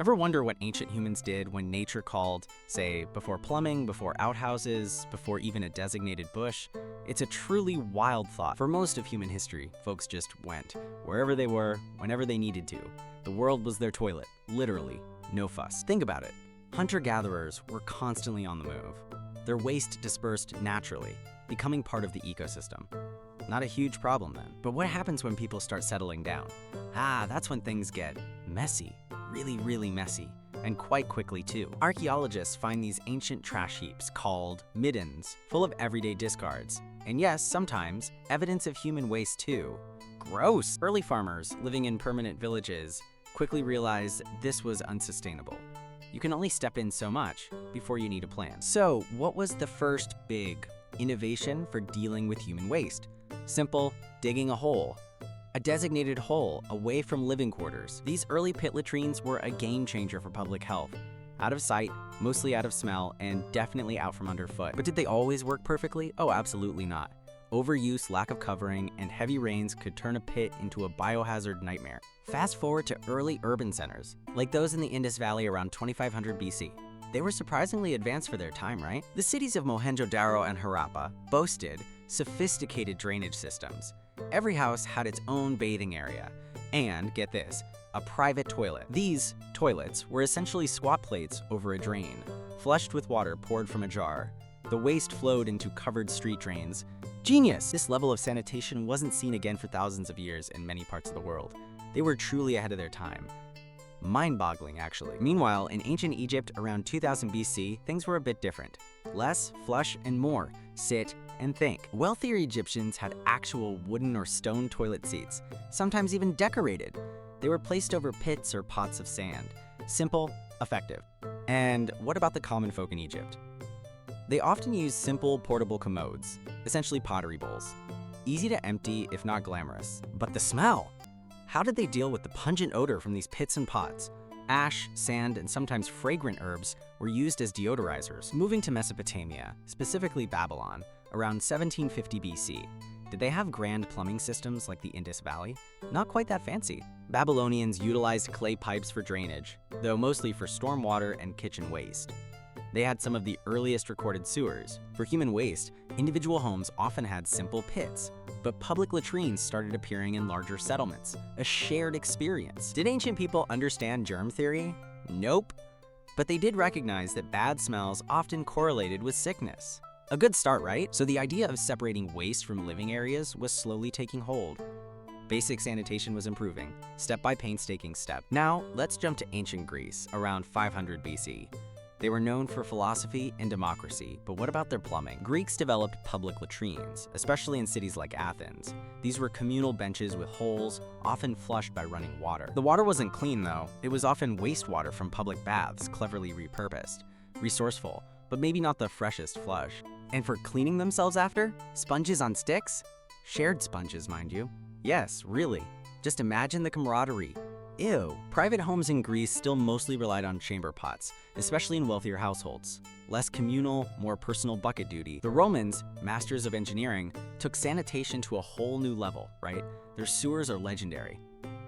Ever wonder what ancient humans did when nature called, say, before plumbing, before outhouses, before even a designated bush? It's a truly wild thought. For most of human history, folks just went. Wherever they were, whenever they needed to. The world was their toilet, literally, no fuss. Think about it. Hunter-gatherers were constantly on the move. Their waste dispersed naturally, becoming part of the ecosystem. Not a huge problem then. But what happens when people start settling down? That's when things get messy. Really messy, and quite quickly too. Archaeologists find these ancient trash heaps called middens, full of everyday discards. And yes, sometimes, evidence of human waste too. Gross! Early farmers living in permanent villages quickly realized this was unsustainable. You can only step in so much before you need a plan. So, what was the first big innovation for dealing with human waste? Simple, digging a hole. A designated hole away from living quarters. These early pit latrines were a game changer for public health. Out of sight, mostly out of smell, and definitely out from underfoot. But did they always work perfectly? Oh, absolutely not. Overuse, lack of covering, and heavy rains could turn a pit into a biohazard nightmare. Fast forward to early urban centers, like those in the Indus Valley around 2500 BC. They were surprisingly advanced for their time, right? The cities of Mohenjo-Daro and Harappa boasted sophisticated drainage systems. Every house had its own bathing area, and, get this, a private toilet. These toilets were essentially squat plates over a drain, flushed with water poured from a jar. The waste flowed into covered street drains. Genius! This level of sanitation wasn't seen again for thousands of years in many parts of the world. They were truly ahead of their time. Mind-boggling, actually. Meanwhile, in ancient Egypt around 2000 BC, things were a bit different. Less, flush, and more. Sit and think. Wealthier Egyptians had actual wooden or stone toilet seats, sometimes even decorated. They were placed over pits or pots of sand. Simple, effective. And what about the common folk in Egypt? They often used simple, portable commodes, essentially pottery bowls. Easy to empty, if not glamorous. But the smell! How did they deal with the pungent odor from these pits and pots? Ash, sand, and sometimes fragrant herbs were used as deodorizers. Moving to Mesopotamia, specifically Babylon, around 1750 BC, did they have grand plumbing systems like the Indus Valley? Not quite that fancy. Babylonians utilized clay pipes for drainage, though mostly for stormwater and kitchen waste. They had some of the earliest recorded sewers. For human waste, individual homes often had simple pits, but public latrines started appearing in larger settlements, a shared experience. Did ancient people understand germ theory? Nope. But they did recognize that bad smells often correlated with sickness. A good start, right? So the idea of separating waste from living areas was slowly taking hold. Basic sanitation was improving, step by painstaking step. Now, let's jump to ancient Greece, around 500 BC. They were known for philosophy and democracy, but what about their plumbing? Greeks developed public latrines, especially in cities like Athens. These were communal benches with holes, often flushed by running water. The water wasn't clean though. It was often wastewater from public baths, cleverly repurposed. Resourceful, but maybe not the freshest flush. And for cleaning themselves after? Sponges on sticks? Shared sponges, mind you. Yes, really. Just imagine the camaraderie. Ew. Private homes in Greece still mostly relied on chamber pots, especially in wealthier households. Less communal, more personal bucket duty. The Romans, masters of engineering, took sanitation to a whole new level, right? Their sewers are legendary.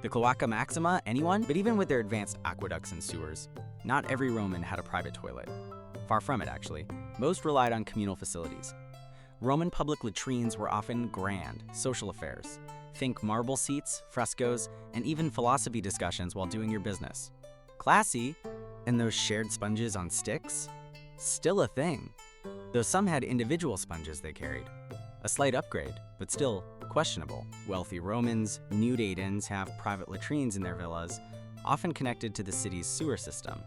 The Cloaca Maxima, anyone? But even with their advanced aqueducts and sewers, not every Roman had a private toilet. Far from it, actually. Most relied on communal facilities. Roman public latrines were often grand, social affairs. Think marble seats, frescoes, and even philosophy discussions while doing your business. Classy, and those shared sponges on sticks? Still a thing, though some had individual sponges they carried. A slight upgrade, but still questionable. Wealthy Romans, nude Aidens have private latrines in their villas, often connected to the city's sewer system.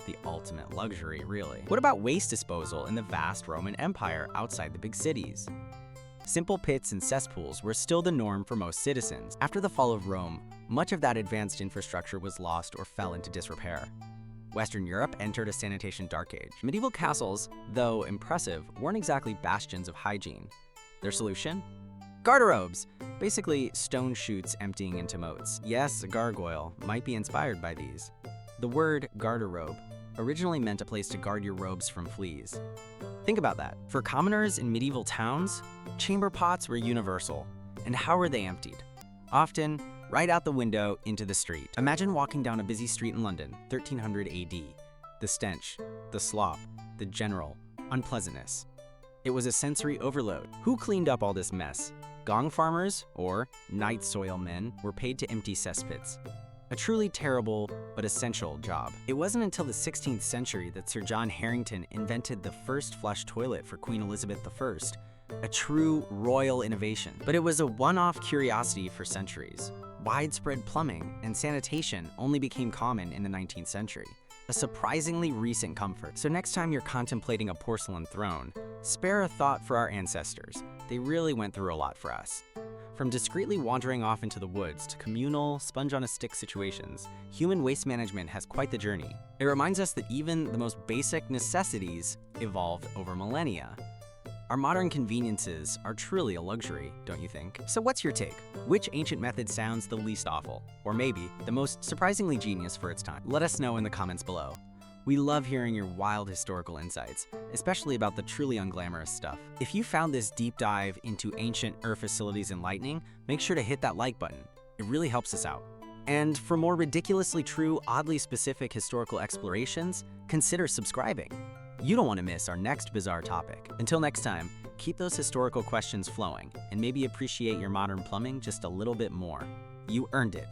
The ultimate luxury, really. What about waste disposal in the vast Roman Empire outside the big cities? Simple pits and cesspools were still the norm for most citizens. After the fall of Rome, much of that advanced infrastructure was lost or fell into disrepair. Western Europe entered a sanitation dark age. Medieval castles, though impressive, weren't exactly bastions of hygiene. Their solution? Garderobes! Basically, stone chutes emptying into moats. Yes, a gargoyle might be inspired by these. The word garderobe originally meant a place to guard your robes from fleas. Think about that. For commoners in medieval towns, chamber pots were universal. And how were they emptied? Often right out the window into the street. Imagine walking down a busy street in London, 1300 AD. The stench, the slop, the general unpleasantness. It was a sensory overload. Who cleaned up all this mess? Gong farmers, or night soil men, were paid to empty cesspits. A truly terrible but essential job. It wasn't until the 16th century that Sir John Harington invented the first flush toilet for Queen Elizabeth I, a true royal innovation. But it was a one-off curiosity for centuries. Widespread plumbing and sanitation only became common in the 19th century, a surprisingly recent comfort. So next time you're contemplating a porcelain throne, spare a thought for our ancestors. They really went through a lot for us. From discreetly wandering off into the woods to communal, sponge-on-a-stick situations, human waste management has quite the journey. It reminds us that even the most basic necessities evolved over millennia. Our modern conveniences are truly a luxury, don't you think? So what's your take? Which ancient method sounds the least awful? Or maybe the most surprisingly genius for its time? Let us know in the comments below. We love hearing your wild historical insights, especially about the truly unglamorous stuff. If you found this deep dive into ancient facilities enlightening, make sure to hit that like button. It really helps us out. And for more ridiculously true, oddly specific historical explorations, consider subscribing. You don't want to miss our next bizarre topic. Until next time, keep those historical questions flowing and maybe appreciate your modern plumbing just a little bit more. You earned it.